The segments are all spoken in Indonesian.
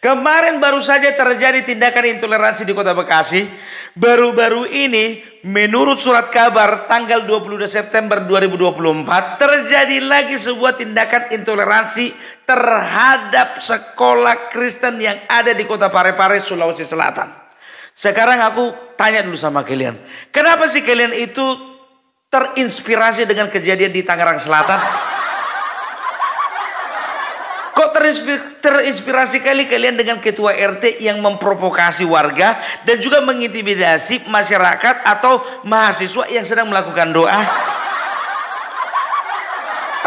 Kemarin baru saja terjadi tindakan intoleransi di Kota Bekasi. Baru-baru ini menurut surat kabar tanggal 22 September 2024 terjadi lagi sebuah tindakan intoleransi terhadap sekolah Kristen yang ada di Kota Parepare, Sulawesi Selatan. Sekarang aku tanya dulu sama kalian. Kenapa sih kalian itu terinspirasi dengan kejadian di Tangerang Selatan? Kok terinspirasi kali kalian dengan ketua RT yang memprovokasi warga dan juga mengintimidasi masyarakat atau mahasiswa yang sedang melakukan doa?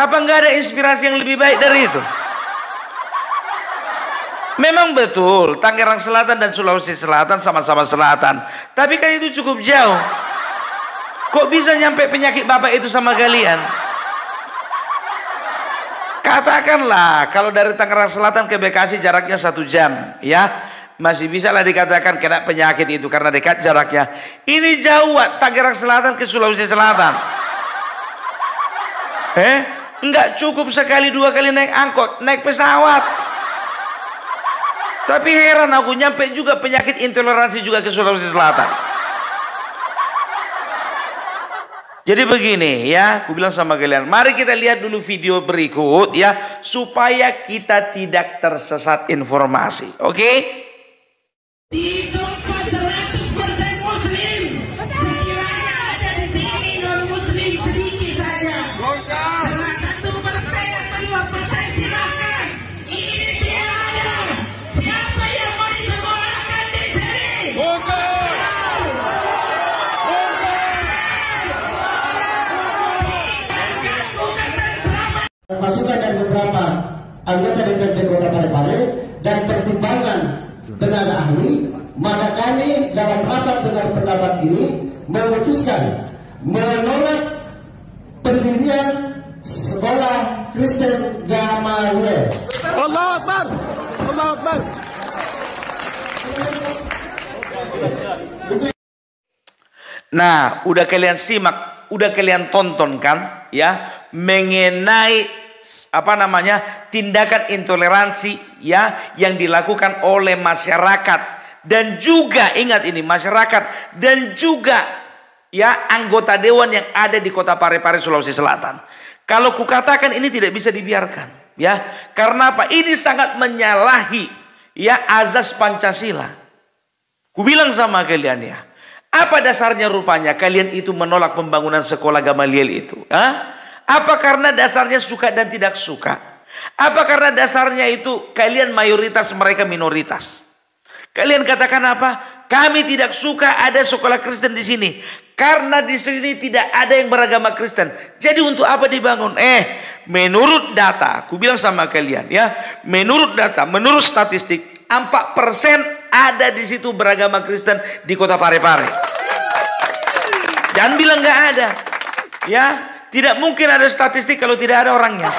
Apa nggak ada inspirasi yang lebih baik dari itu? Memang betul Tangerang Selatan dan Sulawesi Selatan sama-sama selatan, tapi kan itu cukup jauh. Kok bisa nyampe penyakit bapak itu sama kalian? Katakanlah kalau dari Tangerang Selatan ke Bekasi jaraknya 1 jam, ya masih bisa lah dikatakan kena penyakit itu karena dekat jaraknya. Ini jauh Tangerang Selatan ke Sulawesi Selatan. Enggak cukup sekali 2 kali naik angkot, naik pesawat. Tapi heran aku nyampe juga penyakit intoleransi juga ke Sulawesi Selatan. Jadi begini ya, aku bilang sama kalian, mari kita lihat dulu video berikut ya, supaya kita tidak tersesat informasi. Oke? Di tempat 100% muslim, sekiranya ada di sini non muslim sedikit saja. 1% atau 2% silakan. Ini tidak ada. Siapa yang mau disekolahkan di sini? Masukan dari beberapa anggota DPRD Kota Parepare dan pertimbangan tenaga ahli, maka kami dalam rapat dengan pendapat ini memutuskan menolak pendirian sekolah Kristen Gamaliel. Allahu Akbar, Allahu Akbar. Nah, udah kalian simak, udah kalian tonton kan ya mengenai tindakan intoleransi ya yang dilakukan oleh masyarakat dan juga ingat ini masyarakat dan juga ya anggota dewan yang ada di Kota Parepare, Sulawesi Selatan. Kalau kukatakan ini tidak bisa dibiarkan ya, karena apa? Ini sangat menyalahi ya azas Pancasila. Kubilang sama kalian ya, apa dasarnya rupanya kalian itu menolak pembangunan sekolah Gamaliel itu? Apa karena dasarnya suka dan tidak suka? Apa karena dasarnya itu kalian mayoritas mereka minoritas? Kalian katakan apa? Kami tidak suka ada sekolah Kristen di sini karena di sini tidak ada yang beragama Kristen. Jadi untuk apa dibangun? Menurut data, aku bilang sama kalian ya, menurut data, menurut statistik 4% ada di situ beragama Kristen di Kota Parepare. Jangan bilang nggak ada, ya. Tidak mungkin ada statistik kalau tidak ada orangnya.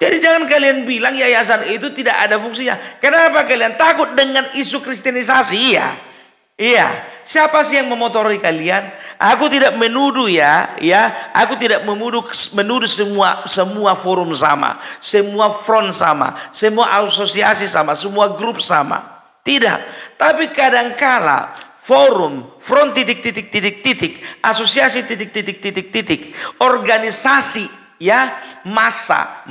Jadi jangan kalian bilang yayasan itu tidak ada fungsinya. Kenapa kalian takut dengan isu kristenisasi? Iya. Siapa sih yang memotori kalian? Aku tidak menuduh ya. Aku tidak menuduh semua forum sama, semua front sama, semua asosiasi sama, semua grup sama. Tidak. Tapi kadangkala forum, front titik, asosiasi titik, organisasi ya, massa,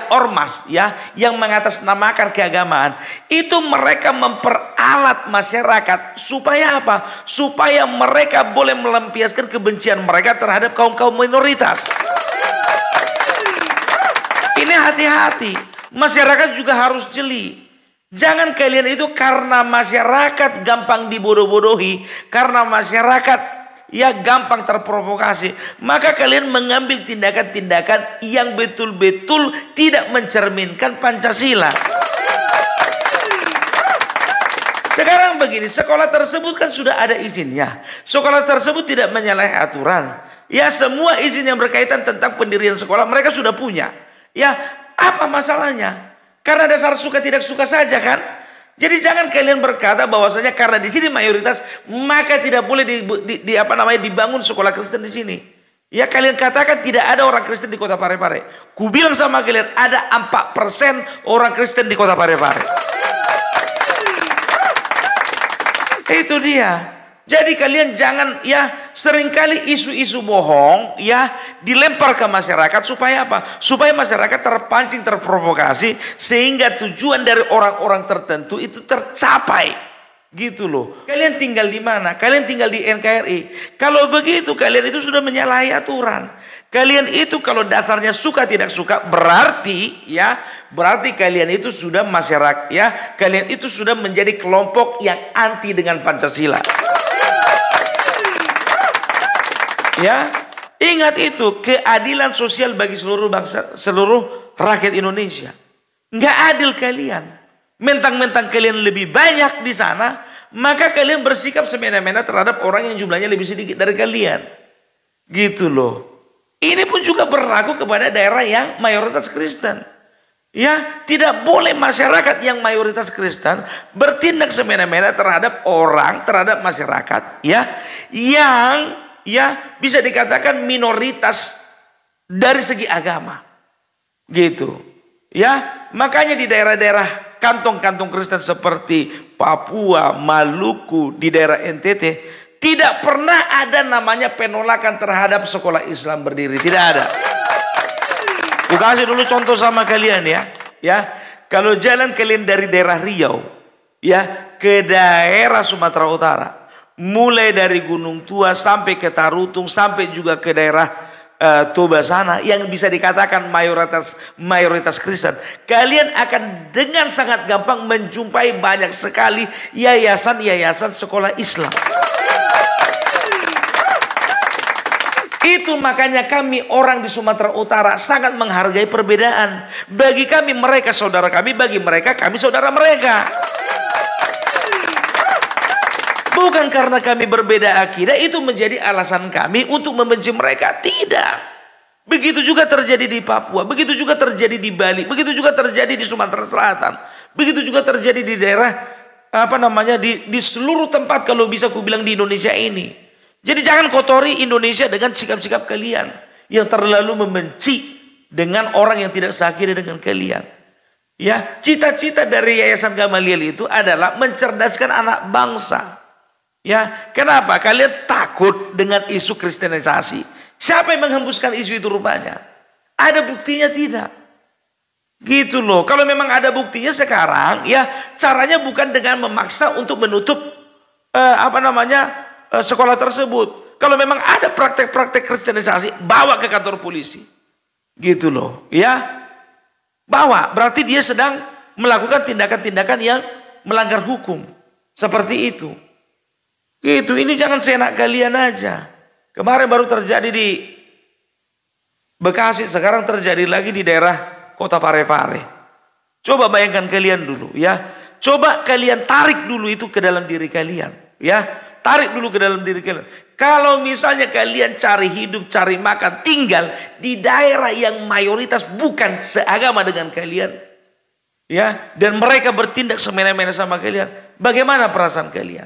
ormas ya, yang mengatasnamakan keagamaan, itu mereka memperalat masyarakat supaya apa? Supaya mereka boleh melampiaskan kebencian mereka terhadap kaum-kaum minoritas. Ini hati-hati, masyarakat juga harus jeli. Jangan kalian itu karena masyarakat gampang dibodoh-bodohi, karena masyarakat ya gampang terprovokasi, maka kalian mengambil tindakan-tindakan yang betul-betul tidak mencerminkan Pancasila. Sekarang begini, sekolah tersebut kan sudah ada izinnya. Sekolah tersebut tidak menyalahi aturan. Ya, semua izin yang berkaitan tentang pendirian sekolah mereka sudah punya. Ya, apa masalahnya? Karena dasar suka tidak suka saja kan. Jadi jangan kalian berkata bahwasanya karena di sini mayoritas maka tidak boleh dibangun sekolah Kristen di sini. Ya kalian katakan tidak ada orang Kristen di kota Parepare. Ku bilang sama kalian ada 4% orang Kristen di kota Parepare. Itu dia. Jadi kalian jangan ya seringkali isu-isu bohong ya dilempar ke masyarakat supaya apa? Supaya masyarakat terpancing, terprovokasi sehingga tujuan dari orang-orang tertentu itu tercapai. Gitu loh. Kalian tinggal di mana? Kalian tinggal di NKRI. Kalau begitu kalian itu sudah menyalahi aturan. Kalian itu kalau dasarnya suka tidak suka berarti kalian itu sudah masyarakat ya. Kalian itu sudah menjadi kelompok yang anti dengan Pancasila. Ya, ingat itu keadilan sosial bagi seluruh bangsa, seluruh rakyat Indonesia. Nggak adil kalian. Mentang-mentang kalian lebih banyak di sana, maka kalian bersikap semena-mena terhadap orang yang jumlahnya lebih sedikit dari kalian. Gitu loh. Ini pun juga berlaku kepada daerah yang mayoritas Kristen. Ya, tidak boleh masyarakat yang mayoritas Kristen bertindak semena-mena terhadap orang, terhadap masyarakat ya yang ya bisa dikatakan minoritas dari segi agama. Gitu. Ya, makanya di daerah-daerah kantong-kantong Kristen seperti Papua, Maluku, di daerah NTT tidak pernah ada namanya penolakan terhadap sekolah Islam berdiri, tidak ada. Aku kasih dulu contoh sama kalian ya. Kalau jalan kalian dari daerah Riau ya ke daerah Sumatera Utara, mulai dari Gunung Tua sampai ke Tarutung sampai juga ke daerah Toba sana yang bisa dikatakan mayoritas Kristen, kalian akan dengan sangat gampang menjumpai banyak sekali yayasan-yayasan sekolah Islam. Itu makanya kami orang di Sumatera Utara sangat menghargai perbedaan. Bagi kami mereka saudara kami, bagi mereka kami saudara mereka. Bukan karena kami berbeda akidah itu menjadi alasan kami untuk membenci mereka. Tidak. Begitu juga terjadi di Papua. Begitu juga terjadi di Bali. Begitu juga terjadi di Sumatera Selatan. Begitu juga terjadi di daerah di seluruh tempat kalau bisa ku bilang di Indonesia ini. Jadi jangan kotori Indonesia dengan sikap-sikap kalian yang terlalu membenci dengan orang yang tidak seakidah dengan kalian. Ya, cita-cita dari Yayasan Gamaliel itu adalah mencerdaskan anak bangsa. Ya, kenapa kalian takut dengan isu kristenisasi? Siapa yang menghembuskan isu itu rupanya? Ada buktinya tidak? Gitu loh. Kalau memang ada buktinya sekarang, ya caranya bukan dengan memaksa untuk menutup sekolah tersebut. Kalau memang ada praktek-praktek kristenisasi, bawa ke kantor polisi. Gitu loh, ya. Bawa, berarti dia sedang melakukan tindakan-tindakan yang melanggar hukum. Seperti itu. Gitu, ini jangan seenak kalian aja. Kemarin baru terjadi di Bekasi, sekarang terjadi lagi di daerah kota Parepare. Coba bayangkan kalian dulu ya. Coba kalian tarik dulu itu ke dalam diri kalian ya. Tarik dulu ke dalam diri kalian. Kalau misalnya kalian cari hidup, cari makan, tinggal di daerah yang mayoritas bukan seagama dengan kalian ya, dan mereka bertindak semena-mena sama kalian, bagaimana perasaan kalian?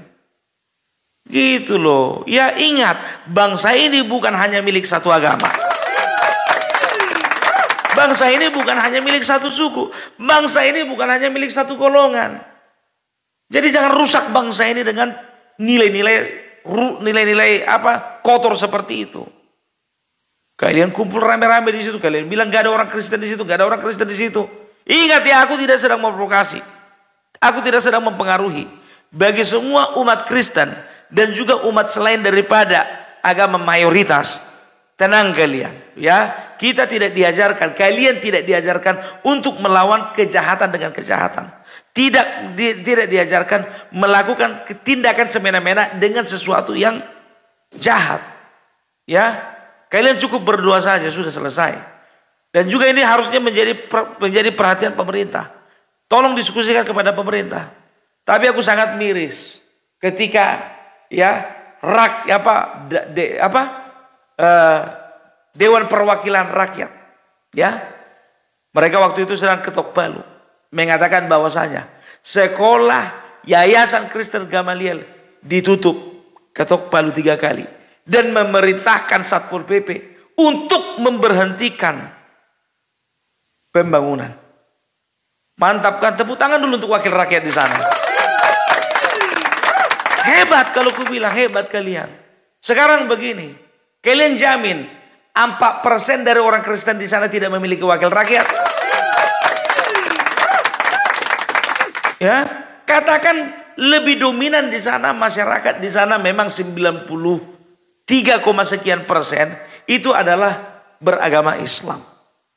Gitu loh. Ya ingat, bangsa ini bukan hanya milik satu agama. Bangsa ini bukan hanya milik satu suku. Bangsa ini bukan hanya milik satu golongan. Jadi jangan rusak bangsa ini dengan nilai-nilai kotor seperti itu. Kalian kumpul rame-rame di situ, kalian bilang gak ada orang Kristen di situ, gak ada orang Kristen di situ. Ingat ya, aku tidak sedang memprovokasi. Aku tidak sedang mempengaruhi. Bagi semua umat Kristen dan juga umat selain daripada agama mayoritas, tenang kalian ya. Kita tidak diajarkan, kalian tidak diajarkan untuk melawan kejahatan dengan kejahatan. Tidak diajarkan melakukan tindakan semena-mena dengan sesuatu yang jahat. Ya, kalian cukup berdoa saja sudah selesai. Dan juga ini harusnya menjadi perhatian pemerintah. Tolong diskusikan kepada pemerintah. Tapi aku sangat miris ketika Dewan Perwakilan Rakyat ya, mereka waktu itu sedang ketok palu mengatakan bahwasanya sekolah Yayasan Kristen Gamaliel ditutup, ketok palu 3 kali, dan memerintahkan Satpol PP untuk memberhentikan pembangunan. Mantap kan? Tepuk tangan dulu untuk wakil rakyat di sana. Hebat kalau ku bilang, hebat kalian. Sekarang begini, kalian jamin 4% dari orang Kristen di sana tidak memiliki wakil rakyat? Ya, katakan lebih dominan di sana, masyarakat di sana memang 93,sekian% itu adalah beragama Islam.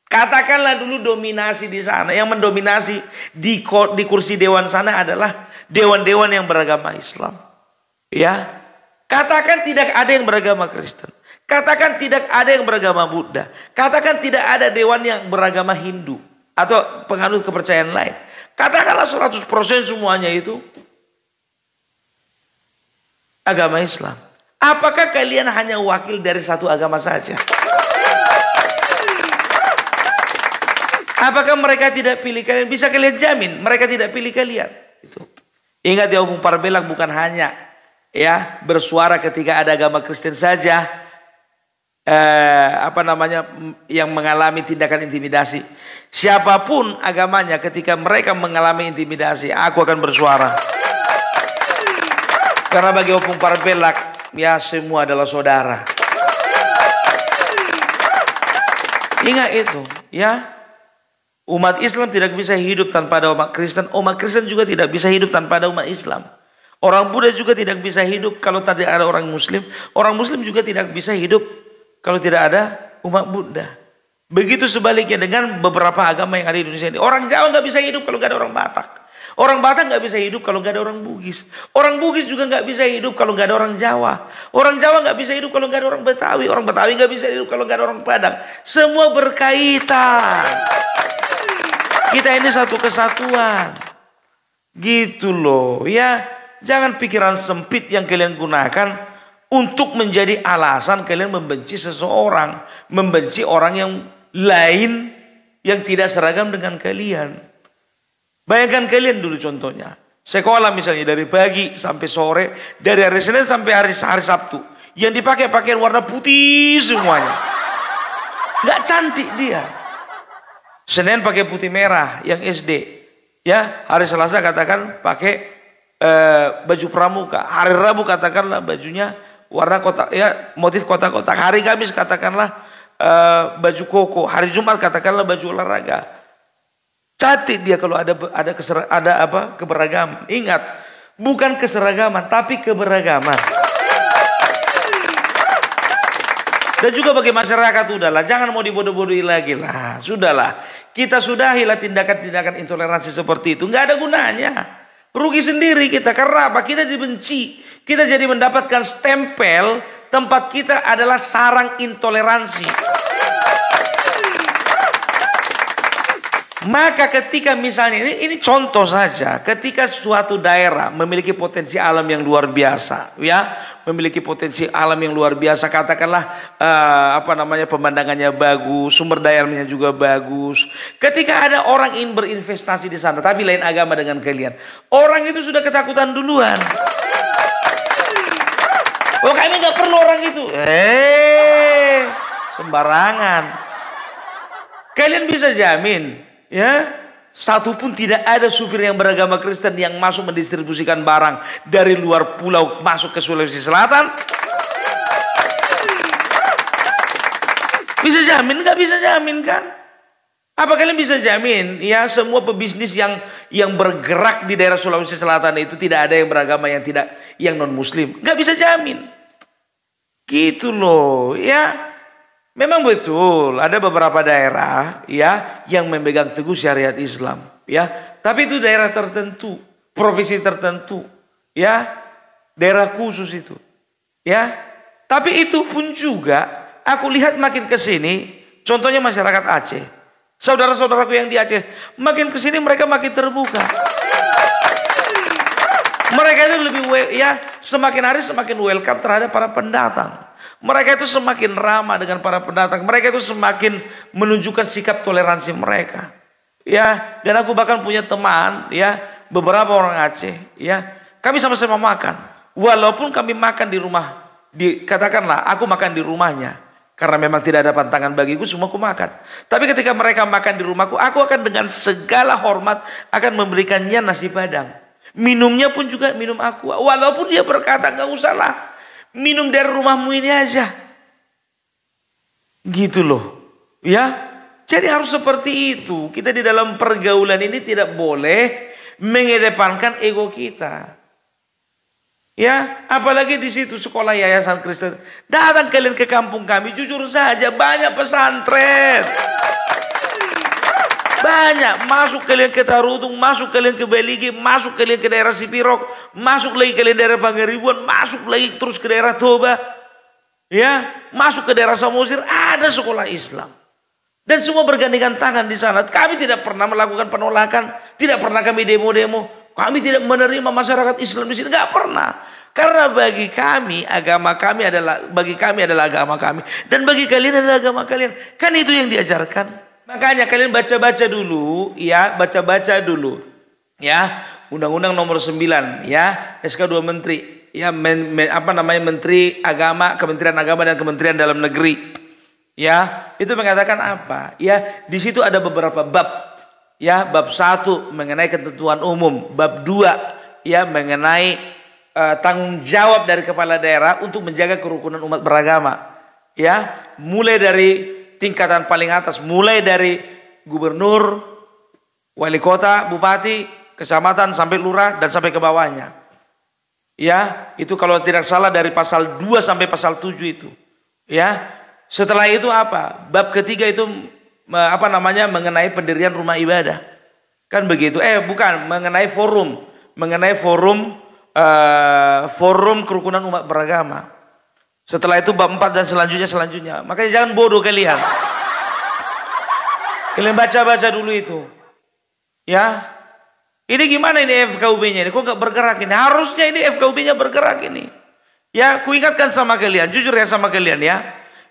Katakanlah dulu dominasi di sana, yang mendominasi di kursi dewan sana adalah dewan-dewan yang beragama Islam. Ya, katakan tidak ada yang beragama Kristen, katakan tidak ada yang beragama Buddha, katakan tidak ada dewan yang beragama Hindu atau penganut kepercayaan lain. Katakanlah 100% semuanya itu agama Islam. Apakah kalian hanya wakil dari satu agama saja? Apakah mereka tidak pilih kalian? Bisa kalian jamin mereka tidak pilih kalian? Itu. Ingat ya, Opung Parbelak bukan hanya ya bersuara ketika ada agama Kristen saja yang mengalami tindakan intimidasi. Siapapun agamanya, ketika mereka mengalami intimidasi, aku akan bersuara. Karena bagi Opung Parbelak, ya semua adalah saudara. Ingat itu, ya. Umat Islam tidak bisa hidup tanpa ada umat Kristen. Umat Kristen juga tidak bisa hidup tanpa ada umat Islam. Orang Buddha juga tidak bisa hidup kalau tidak ada orang Muslim. Orang Muslim juga tidak bisa hidup kalau tidak ada umat Buddha. Begitu sebaliknya dengan beberapa agama yang ada di Indonesia ini. Orang Jawa nggak bisa hidup kalau nggak ada orang Batak. Orang Batak nggak bisa hidup kalau nggak ada orang Bugis. Orang Bugis juga nggak bisa hidup kalau nggak ada orang Jawa. Orang Jawa nggak bisa hidup kalau nggak ada orang Betawi. Orang Betawi nggak bisa hidup kalau nggak ada orang Padang. Semua berkaitan. Kita ini satu kesatuan. Gitu loh ya. Jangan pikiran sempit yang kalian gunakan untuk menjadi alasan kalian membenci seseorang. Membenci orang yang lain yang tidak seragam dengan kalian. Bayangkan kalian dulu contohnya. Sekolah misalnya dari pagi sampai sore. Dari hari Senin sampai hari Sabtu. Yang dipakai pakaian warna putih semuanya. Gak cantik dia. Senin pakai putih merah yang SD. Ya, hari Selasa katakan pakai baju pramuka. Hari Rabu katakanlah bajunya warna kotak, ya motif kotak-kotak. Hari Kamis katakanlah baju koko. Hari Jumat katakanlah baju olahraga. Cantik dia kalau ada keberagaman. Ingat, bukan keseragaman tapi keberagaman. Dan juga bagi masyarakat, udahlah, jangan mau dibodoh-bodohi lagi lah. Sudahlah, kita sudahilah tindakan-tindakan intoleransi seperti itu. Nggak ada gunanya. Rugi sendiri kita. Karena apa? Kita dibenci. Kita jadi mendapatkan stempel tempat kita adalah sarang intoleransi. Maka ketika misalnya, ini contoh saja, ketika suatu daerah memiliki potensi alam yang luar biasa, ya, memiliki potensi alam yang luar biasa, katakanlah pemandangannya bagus, sumber dayanya juga bagus. Ketika ada orang ingin berinvestasi di sana, tapi lain agama dengan kalian, orang itu sudah ketakutan duluan. Oh, kami nggak perlu orang itu. Sembarangan. Kalian bisa jamin? Ya, satu pun tidak ada supir yang beragama Kristen yang masuk mendistribusikan barang dari luar pulau masuk ke Sulawesi Selatan. Bisa jamin? Nggak bisa jamin kan? Apa kalian bisa jamin? Ya, semua pebisnis yang bergerak di daerah Sulawesi Selatan itu tidak ada yang beragama yang non Muslim. Nggak bisa jamin. Gitu loh, ya. Memang betul ada beberapa daerah ya yang memegang teguh syariat Islam ya, tapi itu daerah tertentu, provinsi tertentu ya, daerah khusus itu ya. Tapi itu pun juga aku lihat makin ke sini, contohnya masyarakat Aceh. Saudara-saudaraku yang di Aceh, makin ke sini mereka makin terbuka. Mereka itu lebih semakin hari semakin welcome terhadap para pendatang. Mereka itu semakin ramah dengan para pendatang. Mereka itu semakin menunjukkan sikap toleransi mereka. Ya, dan aku bahkan punya teman, ya, beberapa orang Aceh, ya. Kami sama-sama makan. Walaupun kami makan di rumah, katakanlah aku makan di rumahnya, Karena memang tidak ada pantangan bagiku, semua aku makan. Tapi ketika mereka makan di rumahku, aku akan dengan segala hormat akan memberikannya nasi padang. Minumnya pun juga minum aku. Walaupun dia berkata, gak usahlah, minum dari rumahmu ini aja. Gitu loh. Ya, jadi harus seperti itu. Kita di dalam pergaulan ini tidak boleh mengedepankan ego kita. Ya, apalagi di situ sekolah yayasan Kristen. Datang kalian ke kampung kami, jujur saja banyak pesantren. Banyak, masuk kalian ke Tarutung, masuk kalian ke Beligi, masuk kalian ke daerah Sipirok, masuk lagi kalian daerah Pangeribuan, masuk lagi terus ke daerah Toba. Ya, masuk ke daerah Samosir, ada sekolah Islam. Dan semua bergandengan tangan di sana. Kami tidak pernah melakukan penolakan, tidak pernah kami demo-demo. Kami tidak menerima masyarakat Islam di sini, nggak pernah. Karena bagi kami agama kami adalah agama kami, dan bagi kalian adalah agama kalian. Kan itu yang diajarkan. Makanya kalian baca-baca dulu, ya, baca-baca dulu, ya, Undang-Undang Nomor 9, ya, SK 2 Menteri, ya, Menteri Agama, Kementerian Agama dan Kementerian Dalam Negeri, ya, itu mengatakan apa? Ya, di situ ada beberapa bab. Ya, bab 1 mengenai ketentuan umum, bab 2 ya mengenai tanggung jawab dari kepala daerah untuk menjaga kerukunan umat beragama. Ya, mulai dari tingkatan paling atas, mulai dari gubernur, wali kota, bupati, kecamatan sampai lurah dan sampai ke bawahnya. Ya, itu kalau tidak salah dari pasal 2 sampai pasal 7 itu. Ya. Setelah itu apa? Bab ketiga itu mengenai pendirian rumah ibadah, kan begitu? Bukan, mengenai forum kerukunan umat beragama. Setelah itu bab 4 dan selanjutnya. Makanya jangan bodoh kalian. Kalian baca-baca dulu itu. Ya, ini gimana ini FKUB-nya ini? Kok gak bergerak ini? Harusnya ini FKUB-nya bergerak ini. Ya, ku ingatkan sama kalian, jujur ya sama kalian ya.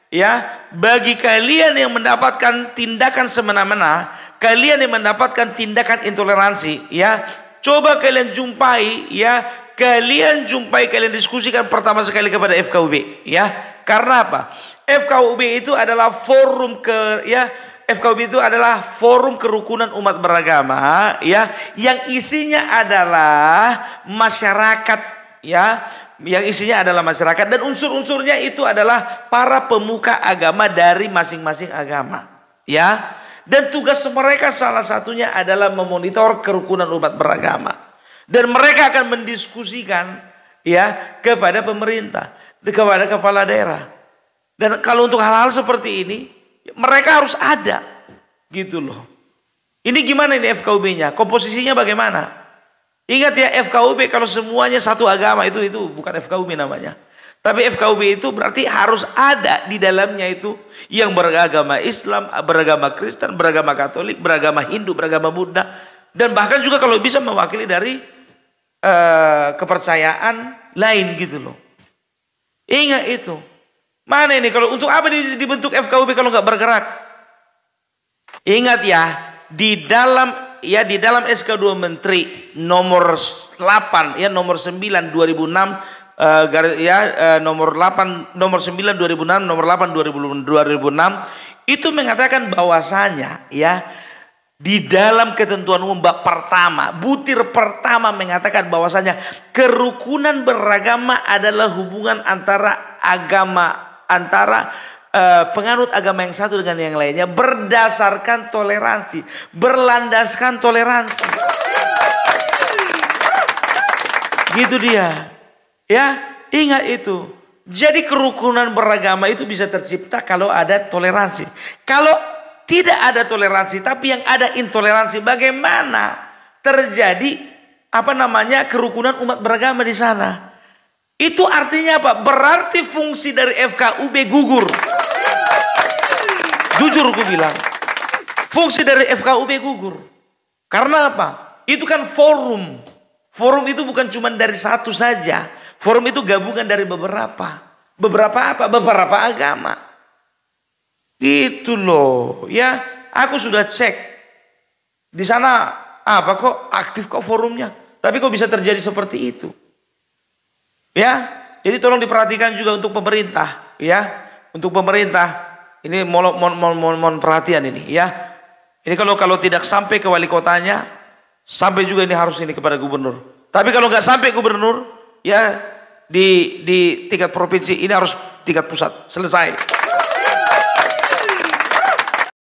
Ya, bagi kalian yang mendapatkan tindakan semena-mena, kalian yang mendapatkan tindakan intoleransi, ya, coba kalian jumpai, ya, kalian diskusikan pertama sekali kepada FKUB, ya. Karena apa? FKUB itu adalah FKUB itu adalah forum kerukunan umat beragama, ya, yang isinya adalah masyarakat, ya. Yang isinya adalah masyarakat dan unsur-unsurnya itu adalah para pemuka agama dari masing-masing agama, ya. Dan tugas mereka salah satunya adalah memonitor kerukunan umat beragama, dan mereka akan mendiskusikan, ya, kepada pemerintah, kepada kepala daerah. Dan kalau untuk hal-hal seperti ini mereka harus ada, gitu loh. Ini gimana ini FKUB-nya? Komposisinya bagaimana? Ingat ya, FKUB kalau semuanya satu agama itu bukan FKUB namanya. Tapi FKUB itu berarti harus ada di dalamnya itu yang beragama Islam, beragama Kristen, beragama Katolik, beragama Hindu, beragama Buddha, dan bahkan juga kalau bisa mewakili dari kepercayaan lain gitu loh. Ingat itu. Mana ini kalau untuk apa dibentuk FKUB kalau nggak bergerak? Ingat ya, di dalam SK 2 Menteri nomor 8 ya nomor 9 2006 nomor 9 2006 nomor 8 2006 itu mengatakan bahwasanya ya di dalam ketentuan umum bab pertama butir pertama mengatakan bahwasanya kerukunan beragama adalah hubungan antara penganut agama yang satu dengan yang lainnya berdasarkan toleransi, berlandaskan toleransi. Gitu dia. Ya, ingat itu. Jadi kerukunan beragama itu bisa tercipta kalau ada toleransi. Kalau tidak ada toleransi tapi yang ada intoleransi, bagaimana terjadi kerukunan umat beragama di sana? Itu artinya apa? Berarti fungsi dari FKUB gugur. Jujur aku bilang, fungsi dari FKUB gugur. Karena apa? Itu kan forum. Forum itu bukan cuma dari satu saja. Forum itu gabungan dari beberapa. Beberapa agama. Gitu loh. Ya, aku sudah cek. Di sana kok aktif kok forumnya. Tapi kok bisa terjadi seperti itu? Ya, jadi tolong diperhatikan juga untuk pemerintah, ya. untuk pemerintah ini mohon perhatian ini ya. Ini kalau tidak sampai ke wali kotanya, sampai juga ini harus ini kepada gubernur. Tapi kalau nggak sampai gubernur, ya di tingkat provinsi ini harus tingkat pusat selesai.